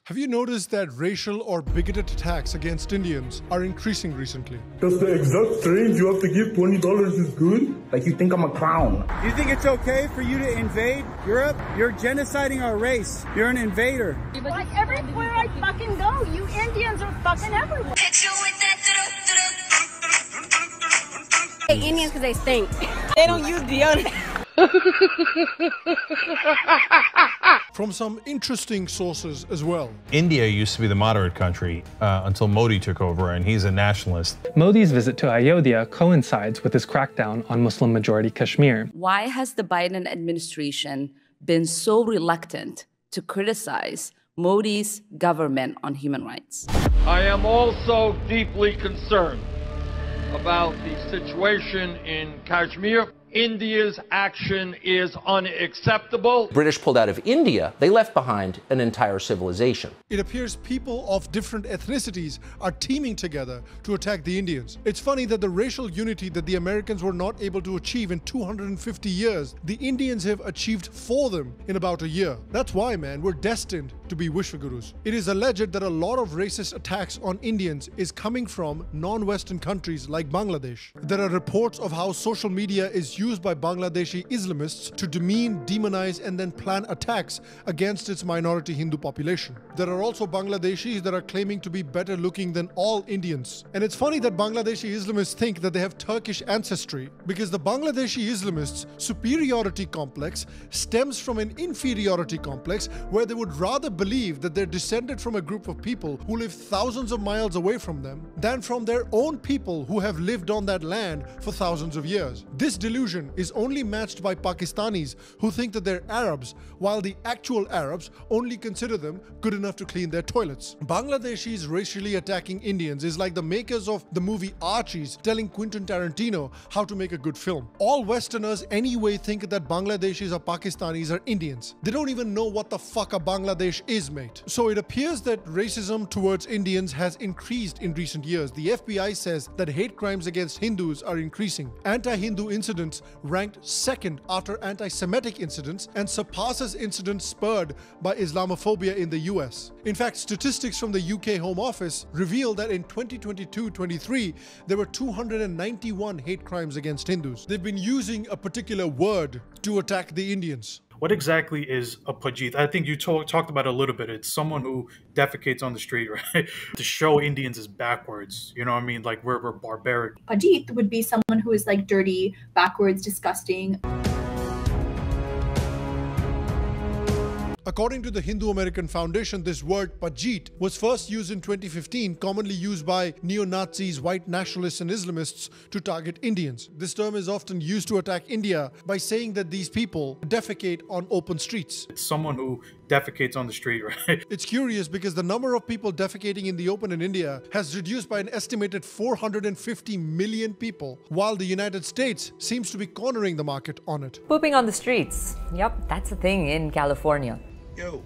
Have you noticed that racial or bigoted attacks against Indians are increasing recently? Does the exact range you have to give $20 is good? Like you think I'm a clown. You think it's okay for you to invade Europe? You're genociding our race. You're an invader. Like everywhere I fucking go, you Indians are fucking everywhere. Hey, Indians because they stink. They don't use deodorant. From some interesting sources as well. India used to be the moderate country until Modi took over, and he's a nationalist. Modi's visit to Ayodhya coincides with his crackdown on Muslim-majority Kashmir. Why has the Biden administration been so reluctant to criticize Modi's government on human rights? I am also deeply concerned about the situation in Kashmir. India's action is unacceptable. British pulled out of India, they left behind an entire civilization. It appears people of different ethnicities are teaming together to attack the Indians. It's funny that the racial unity that the Americans were not able to achieve in 250 years, the Indians have achieved for them in about a year. That's why, man, we're destined to be Vishwagurus. It is alleged that a lot of racist attacks on Indians is coming from non-Western countries like Bangladesh. There are reports of how social media is used by Bangladeshi Islamists to demean, demonize, and then plan attacks against its minority Hindu population. There are also Bangladeshis that are claiming to be better looking than all Indians. And it's funny that Bangladeshi Islamists think that they have Turkish ancestry, because the Bangladeshi Islamists' superiority complex stems from an inferiority complex where they would rather believe that they're descended from a group of people who live thousands of miles away from them than from their own people who have lived on that land for thousands of years. This delusion is only matched by Pakistanis who think that they're Arabs, while the actual Arabs only consider them good enough to clean their toilets. Bangladeshis racially attacking Indians is like the makers of the movie Archies telling Quentin Tarantino how to make a good film. All Westerners anyway think that Bangladeshis or Pakistanis are Indians. They don't even know what the fuck a Bangladesh is, mate. So it appears that racism towards Indians has increased in recent years. The FBI says that hate crimes against Hindus are increasing. Anti-Hindu incidents ranked second after anti-Semitic incidents and surpasses incidents spurred by Islamophobia in the US. In fact, statistics from the UK Home Office reveal that in 2022-23, there were 291 hate crimes against Hindus. They've been using a particular word to attack the Indians. What exactly is a Pajit? I think you talked about it a little bit. It's someone who defecates on the street, right? To show Indians as backwards. You know what I mean? Like we're barbaric. Pajit would be someone who is like dirty, backwards, disgusting. According to the Hindu American Foundation, this word Pajit was first used in 2015, commonly used by neo-Nazis, white nationalists, and Islamists to target Indians. This term is often used to attack India by saying that these people defecate on open streets. It's someone who defecates on the street, right? It's curious because the number of people defecating in the open in India has reduced by an estimated 450 million people, while the United States seems to be cornering the market on it. Pooping on the streets. Yep, that's a thing in California. Yo,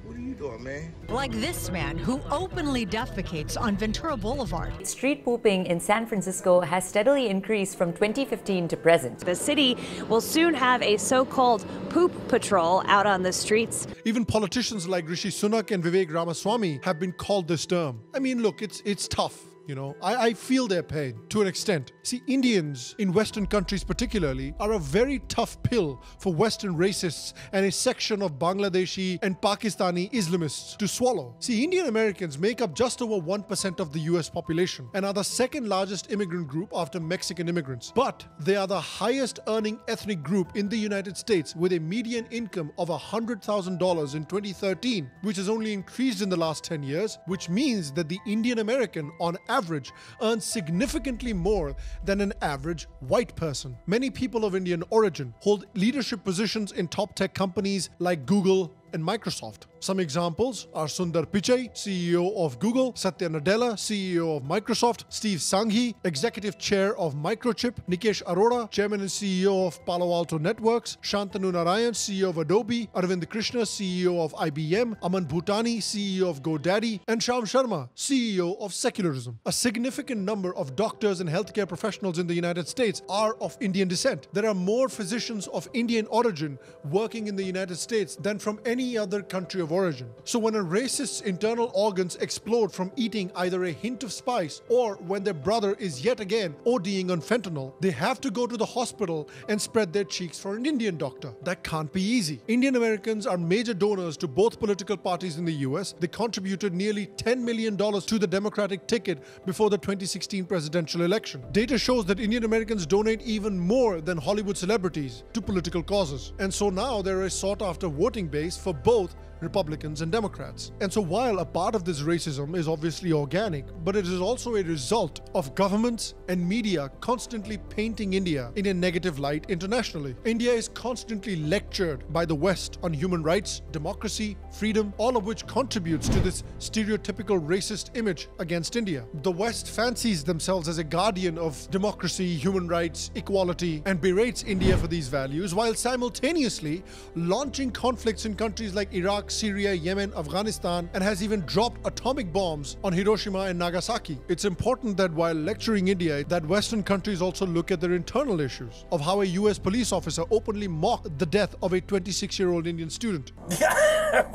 what are you doing, man? Like this man who openly defecates on Ventura Boulevard. Street pooping in San Francisco has steadily increased from 2015 to present. The city will soon have a so-called poop patrol out on the streets. Even politicians like Rishi Sunak and Vivek Ramaswamy have been called this term. I mean, look, it's tough. You know, I feel their pain to an extent. See, Indians in Western countries particularly are a very tough pill for Western racists and a section of Bangladeshi and Pakistani Islamists to swallow. See, Indian Americans make up just over 1% of the US population and are the second largest immigrant group after Mexican immigrants. But they are the highest earning ethnic group in the United States with a median income of $100,000 in 2013, which has only increased in the last 10 years, which means that the Indian American on average earns significantly more than an average white person. Many people of Indian origin hold leadership positions in top tech companies like Google and Microsoft. Some examples are Sundar Pichai, CEO of Google, Satya Nadella, CEO of Microsoft, Steve Sanghi, Executive Chair of Microchip, Nikesh Arora, Chairman and CEO of Palo Alto Networks, Shantanu Narayan, CEO of Adobe, Arvind Krishna, CEO of IBM, Aman Bhutani, CEO of GoDaddy, and Sham Sharma, CEO of Secularism. A significant number of doctors and healthcare professionals in the United States are of Indian descent. There are more physicians of Indian origin working in the United States than from any any other country of origin. So when a racist's internal organs explode from eating either a hint of spice or when their brother is yet again ODing on fentanyl, they have to go to the hospital and spread their cheeks for an Indian doctor. That can't be easy. Indian Americans are major donors to both political parties in the US. They contributed nearly $10 million to the Democratic ticket before the 2016 presidential election. Data shows that Indian Americans donate even more than Hollywood celebrities to political causes. And so now there is sought-after voting base for both Republicans and Democrats. And so while a part of this racism is obviously organic, but it is also a result of governments and media constantly painting India in a negative light internationally. India is constantly lectured by the West on human rights, democracy, freedom, all of which contributes to this stereotypical racist image against India. The West fancies themselves as a guardian of democracy, human rights, equality, and berates India for these values, while simultaneously launching conflicts in countries like Iraq, Syria, Yemen, Afghanistan, and has even dropped atomic bombs on Hiroshima and Nagasaki. It's important that while lecturing India, that Western countries also look at their internal issues of how a US police officer openly mocked the death of a 26-year-old Indian student. Yeah,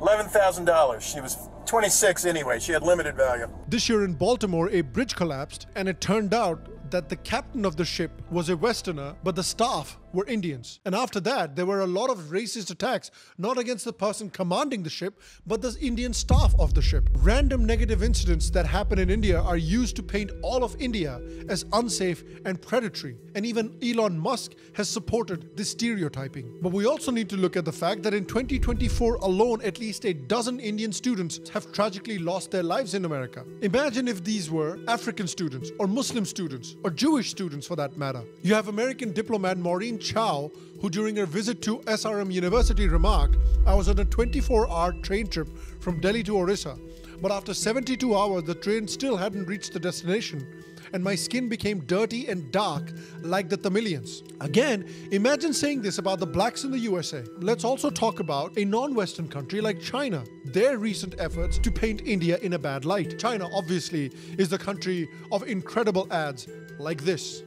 $11,000. She was 26 anyway. She had limited value. This year in Baltimore, a bridge collapsed, and it turned out that the captain of the ship was a Westerner, but the staff were Indians. And after that, there were a lot of racist attacks, not against the person commanding the ship, but the Indian staff of the ship. Random negative incidents that happen in India are used to paint all of India as unsafe and predatory. And even Elon Musk has supported this stereotyping. But we also need to look at the fact that in 2024 alone, at least a dozen Indian students have tragically lost their lives in America. Imagine if these were African students or Muslim students or Jewish students for that matter. You have American diplomat Maureen Chow, who during her visit to SRM University remarked, "I was on a 24-hour train trip from Delhi to Orissa, but after 72 hours the train still hadn't reached the destination, and my skin became dirty and dark like the Tamilians." Again, imagine saying this about the blacks in the USA. Let's also talk about a non-Western country like China, their recent efforts to paint India in a bad light. China obviously is the country of incredible ads like this.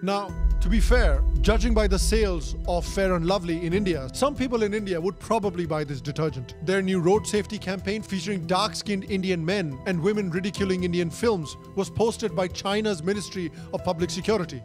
Now, to be fair, judging by the sales of Fair and Lovely in India, some people in India would probably buy this detergent. Their new road safety campaign featuring dark-skinned Indian men and women ridiculing Indian films was posted by China's Ministry of Public Security.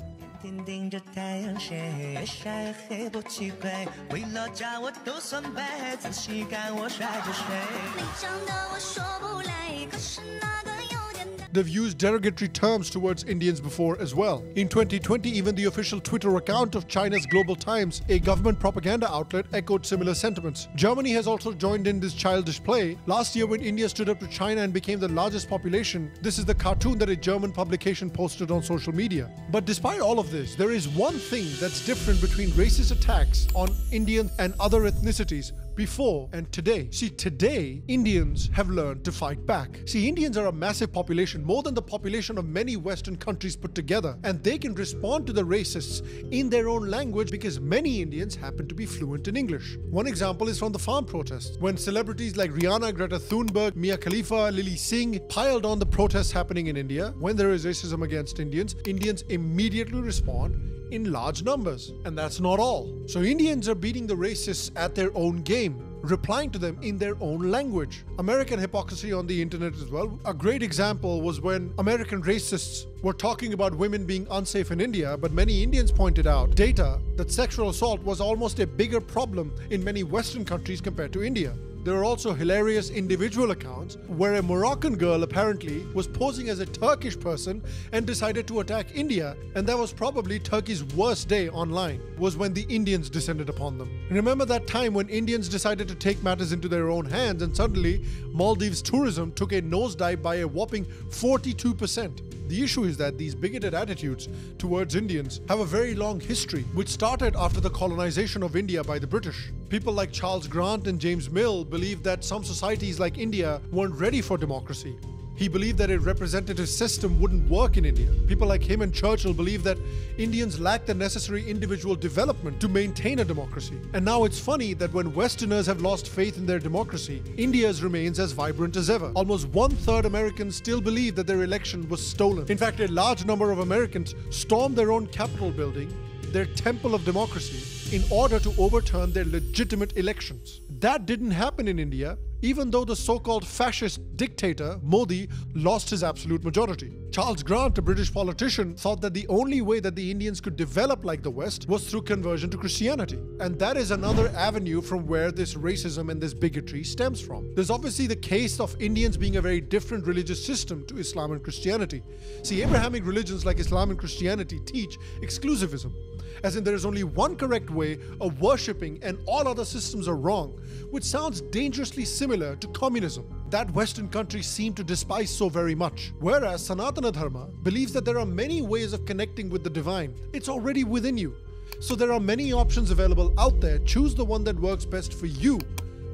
They've used derogatory terms towards Indians before as well. In 2020, even the official Twitter account of China's Global Times, a government propaganda outlet, echoed similar sentiments. Germany has also joined in this childish play. Last year, when India stood up to China and became the largest population, this is the cartoon that a German publication posted on social media. But despite all of this, there is one thing that's different between racist attacks on Indians and other ethnicities before and today. See, today, Indians have learned to fight back. See, Indians are a massive population, more than the population of many Western countries put together, and they can respond to the racists in their own language because many Indians happen to be fluent in English. One example is from the farm protests, when celebrities like Rihanna, Greta Thunberg, Mia Khalifa, Lily Singh piled on the protests happening in India. When there is racism against Indians, Indians immediately respond in large numbers. And that's not all. So Indians are beating the racists at their own game, replying to them in their own language. American hypocrisy on the internet as well. A great example was when American racists were talking about women being unsafe in India, but many Indians pointed out data that sexual assault was almost a bigger problem in many Western countries compared to India. There are also hilarious individual accounts where a Moroccan girl apparently was posing as a Turkish person and decided to attack India, and that was probably Turkey's worst day online, was when the Indians descended upon them. Remember that time when Indians decided to take matters into their own hands and suddenly Maldives tourism took a nosedive by a whopping 42%. The issue is that these bigoted attitudes towards Indians have a very long history, which started after the colonization of India by the British. People like Charles Grant and James Mill believed that some societies like India weren't ready for democracy. He believed that a representative system wouldn't work in India. People like him and Churchill believed that Indians lack the necessary individual development to maintain a democracy. And now it's funny that when Westerners have lost faith in their democracy, India's remains as vibrant as ever. Almost 1/3 Americans still believe that their election was stolen. In fact, a large number of Americans stormed their own Capitol building, their temple of democracy, in order to overturn their legitimate elections. That didn't happen in India, even though the so-called fascist dictator, Modi, lost his absolute majority. Charles Grant, a British politician, thought that the only way that the Indians could develop like the West was through conversion to Christianity. And that is another avenue from where this racism and this bigotry stems from. There's obviously the case of Indians being a very different religious system to Islam and Christianity. See, Abrahamic religions like Islam and Christianity teach exclusivism, as in there is only one correct way of worshipping and all other systems are wrong, which sounds dangerously similar to communism that Western countries seem to despise so very much. Whereas Sanatana Dharma believes that there are many ways of connecting with the divine. It's already within you. So there are many options available out there. Choose the one that works best for you,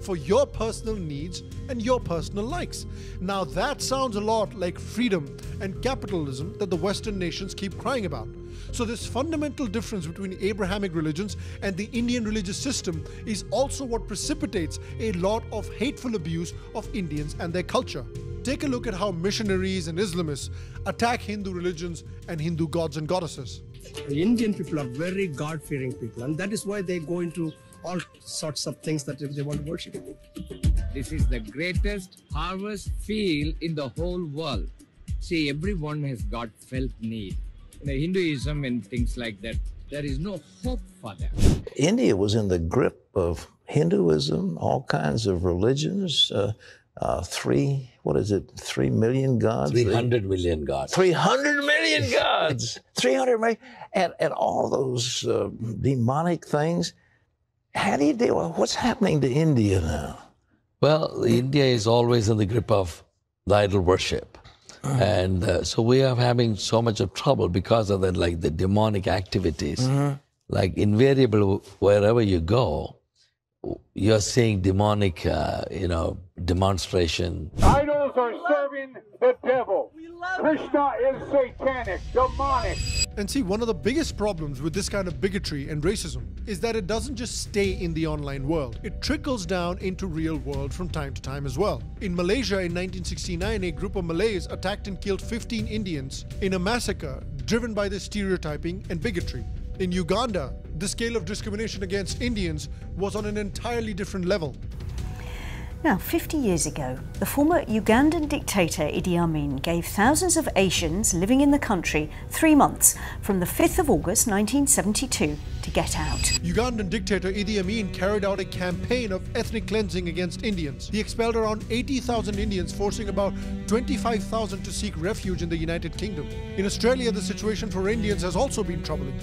for your personal needs and your personal likes. Now that sounds a lot like freedom and capitalism that the Western nations keep crying about. So this fundamental difference between Abrahamic religions and the Indian religious system is also what precipitates a lot of hateful abuse of Indians and their culture. Take a look at how missionaries and Islamists attack Hindu religions and Hindu gods and goddesses. The Indian people are very God-fearing people, and that is why they go into all sorts of things that they want to worship. This is the greatest harvest field in the whole world. See, everyone has got felt need. In Hinduism and things like that, there is no hope for them. India was in the grip of Hinduism, all kinds of religions, 3 million gods? 300 million gods. 300 million gods! 300 million, and all those demonic things. How do you deal with what's happening to India now? Well, India is always in the grip of the idol worship. And so we are having so much of trouble because of that, like the demonic activities. Like invariable, wherever you go, you're seeing demonic, demonstration. Idols are serving the devil. Krishna is satanic, demonic. And see, one of the biggest problems with this kind of bigotry and racism is that it doesn't just stay in the online world. It trickles down into real world from time to time as well. In Malaysia in 1969, a group of Malays attacked and killed 15 Indians in a massacre driven by this stereotyping and bigotry. In Uganda, the scale of discrimination against Indians was on an entirely different level. Now, 50 years ago, the former Ugandan dictator Idi Amin gave thousands of Asians living in the country 3 months from the 5th of August 1972 to get out. Ugandan dictator Idi Amin carried out a campaign of ethnic cleansing against Indians. He expelled around 80,000 Indians, forcing about 25,000 to seek refuge in the United Kingdom. In Australia, the situation for Indians has also been troubling.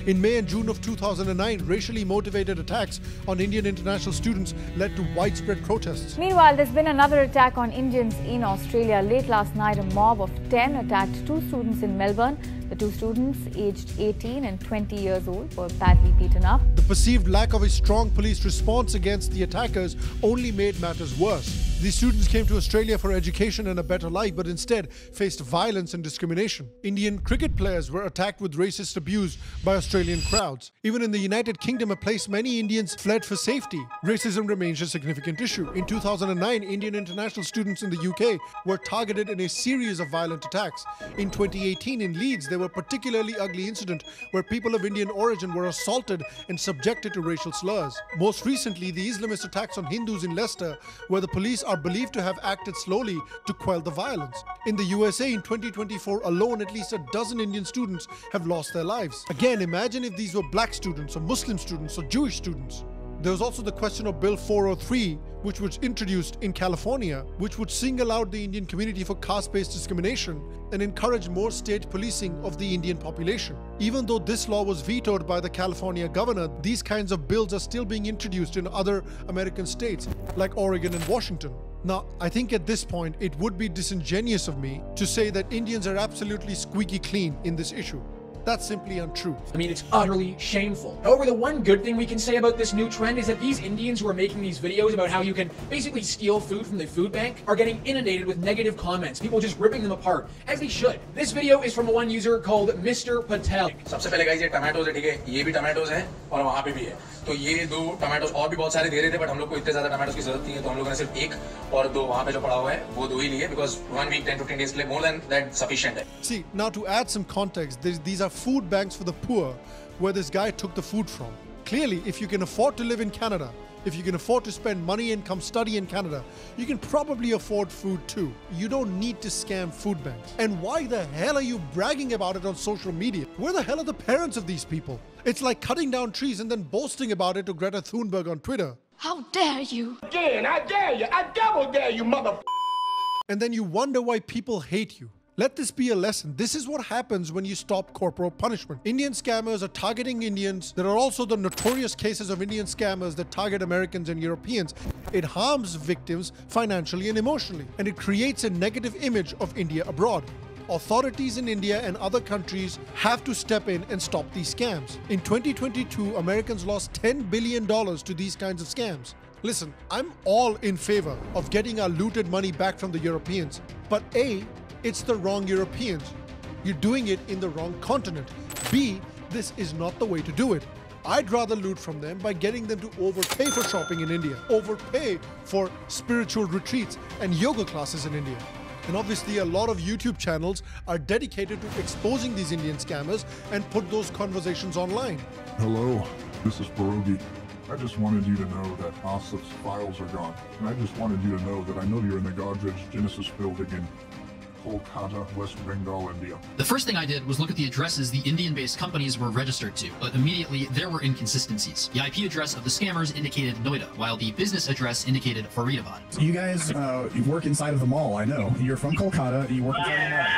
In May and June of 2009, racially motivated attacks on Indian international students led to widespread protests. Meanwhile, there's been another attack on Indians in Australia. Late last night, a mob of 10 attacked 2 students in Melbourne. The 2 students, aged 18 and 20 years old, were badly beaten up. The perceived lack of a strong police response against the attackers only made matters worse. These students came to Australia for education and a better life, but instead faced violence and discrimination. Indian cricket players were attacked with racist abuse by Australian crowds. Even in the United Kingdom, a place many Indians fled for safety, racism remains a significant issue. In 2009, Indian international students in the UK were targeted in a series of violent attacks. In 2018, in Leeds, there were a particularly ugly incident where people of Indian origin were assaulted and subjected to racial slurs. Most recently, the Islamist attacks on Hindus in Leicester, where the police are believed to have acted slowly to quell the violence. In the USA in 2024 alone, at least a dozen Indian students have lost their lives. Again, imagine if these were black students or Muslim students or Jewish students. There was also the question of Bill 403, which was introduced in California, which would single out the Indian community for caste-based discrimination and encourage more state policing of the Indian population. Even though this law was vetoed by the California governor, these kinds of bills are still being introduced in other American states, like Oregon and Washington. Now, I think at this point, it would be disingenuous of me to say that Indians are absolutely squeaky clean in this issue. That's simply untrue. I mean, it's utterly shameful. However, the one good thing we can say about this new trend is that these Indians who are making these videos about how you can basically steal food from the food bank are getting inundated with negative comments, people just ripping them apart, as they should. This video is from one user called Mr. Patel. सबसे पहले guys, ये tomatoes है, ठीक है? ये भी tomatoes हैं और वहाँ पे भी है. तो ये दो tomatoes और भी बहुत सारे दे रहे थे, but हम लोग को इतने ज़्यादा tomatoes की ज़रूरत नहीं है, तो हम लोगों ने सिर्फ एक और दो वहाँ पे जो पड़ा हुआ है, वो दो ही लिए, because 1 week, 10-15 days के लिए more than that sufficient है. See, now to add some context, these are food banks for the poor, where this guy took the food from. Clearly, if you can afford to live in Canada, if you can afford to spend money and come study in Canada, you can probably afford food too. You don't need to scam food banks. And why the hell are you bragging about it on social media? Where the hell are the parents of these people? It's like cutting down trees and then boasting about it to Greta Thunberg on Twitter. How dare you? Again, I dare you. I double dare you, mother. And then you wonder why people hate you. Let this be a lesson. This is what happens when you stop corporal punishment. Indian scammers are targeting Indians. There are also the notorious cases of Indian scammers that target Americans and Europeans. It harms victims financially and emotionally, and it creates a negative image of India abroad. Authorities in India and other countries have to step in and stop these scams. In 2022, Americans lost $10 billion to these kinds of scams. Listen, I'm all in favor of getting our looted money back from the Europeans, but A, it's the wrong Europeans. You're doing it in the wrong continent. B, this is not the way to do it. I'd rather loot from them by getting them to overpay for shopping in India, overpay for spiritual retreats and yoga classes in India. And obviously a lot of YouTube channels are dedicated to exposing these Indian scammers and put those conversations online. Hello, this is Pierogi. I just wanted you to know that Asif's files are gone. And I just wanted you to know that I know you're in the Godrej Genesis building in Kolkata, West Bengal, India. The first thing I did was look at the addresses the Indian-based companies were registered to, but immediately there were inconsistencies. The IP address of the scammers indicated Noida, while the business address indicated Faridabad. You guys you work inside of the mall, I know. You're from Kolkata, you work inside the mall.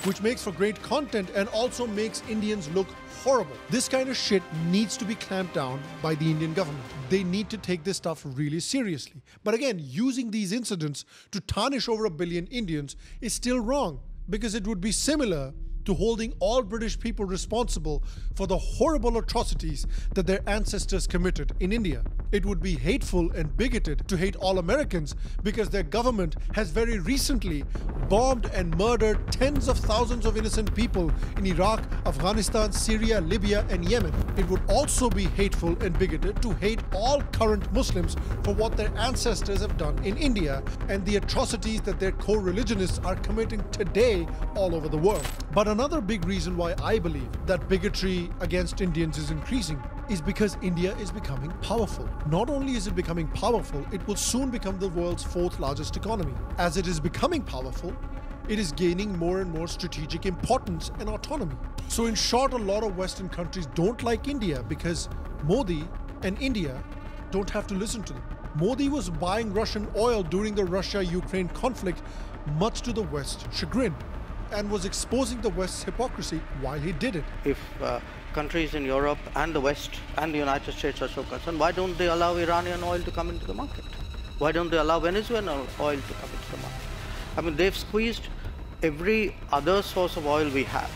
Which makes for great content and also makes Indians look horrible. This kind of shit needs to be clamped down by the Indian government. They need to take this stuff really seriously. But again, using these incidents to tarnish over 1 billion Indians is still wrong, because it would be similar to holding all British people responsible for the horrible atrocities that their ancestors committed in India. It would be hateful and bigoted to hate all Americans because their government has very recently bombed and murdered tens of thousands of innocent people in Iraq, Afghanistan, Syria, Libya, and Yemen. It would also be hateful and bigoted to hate all current Muslims for what their ancestors have done in India and the atrocities that their co-religionists are committing today all over the world. But another big reason why I believe that bigotry against Indians is increasing is because India is becoming powerful. Not only is it becoming powerful, it will soon become the world's 4th largest economy. As it is becoming powerful, it is gaining more and more strategic importance and autonomy. So in short, a lot of Western countries don't like India because Modi and India don't have to listen to them. Modi was buying Russian oil during the Russia-Ukraine conflict, much to the West's chagrin, and was exposing the West's hypocrisy while he did it. If countries in Europe and the West and the United States are so concerned, why don't they allow Iranian oil to come into the market? Why don't they allow Venezuelan oil to come into the market? I mean, they've squeezed every other source of oil we have.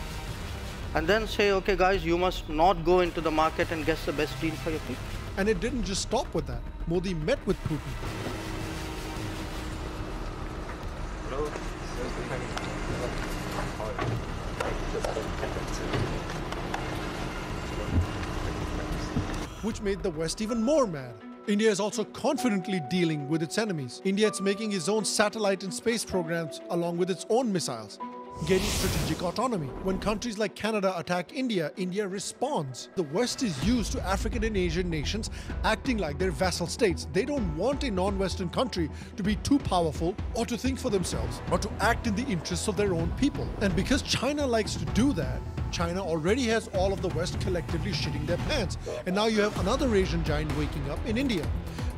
And then say, okay guys, you must not go into the market and get the best deal for your people. And it didn't just stop with that. Modi met with Putin. Hello. Which made the West even more mad. India is also confidently dealing with its enemies. India is making its own satellite and space programs along with its own missiles, gaining strategic autonomy. When countries like Canada attack India, India responds. The West is used to African and Asian nations acting like their vassal states. They don't want a non-Western country to be too powerful or to think for themselves, but to act in the interests of their own people. And because China likes to do that, China already has all of the West collectively shitting their pants. And now you have another Asian giant waking up in India.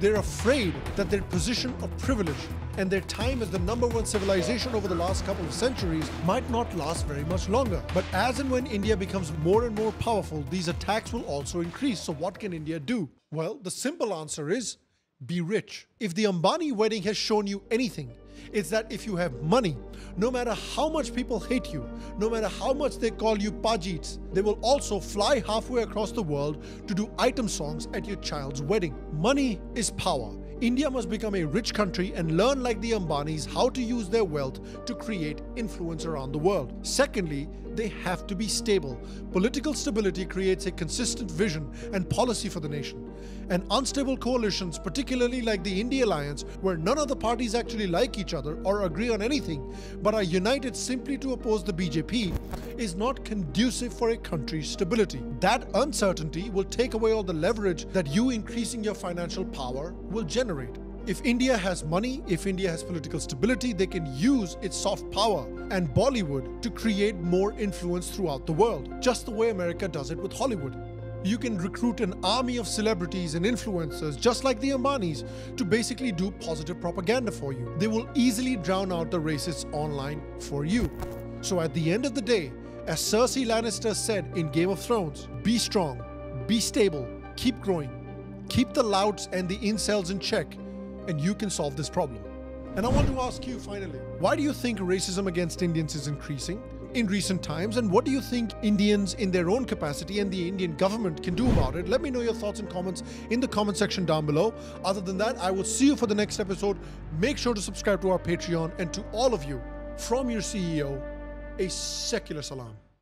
They're afraid that their position of privilege and their time as the #1 civilization over the last couple of centuries might not last very much longer. But as and when India becomes more and more powerful, these attacks will also increase. So what can India do? Well, the simple answer is be rich. If the Ambani wedding has shown you anything, It's that if you have money, no matter how much people hate you, no matter how much they call you Pajits, they will also fly halfway across the world to do item songs at your child's wedding. Money is power. India must become a rich country and learn like the Ambanis how to use their wealth to create influence around the world. Secondly, they have to be stable. Political stability creates a consistent vision and policy for the nation. And unstable coalitions, particularly like the India Alliance, where none of the parties actually like each other or agree on anything, but are united simply to oppose the BJP, is not conducive for a country's stability. That uncertainty will take away all the leverage that you increasing your financial power will generate. If India has money, if India has political stability, they can use its soft power and Bollywood to create more influence throughout the world, just the way America does it with Hollywood. You can recruit an army of celebrities and influencers, just like the Ambanis, to basically do positive propaganda for you. They will easily drown out the racists online for you. So at the end of the day, as Cersei Lannister said in Game of Thrones, be strong, be stable, keep growing, keep the louts and the incels in check, and you can solve this problem. And I want to ask you finally, why do you think racism against Indians is increasing in recent times, and what do you think Indians in their own capacity and the Indian government can do about it? Let me know your thoughts and comments in the comment section down below. Other than that, I will see you for the next episode. Make sure to subscribe to our Patreon, and to all of you, from your CEO, a secular salam.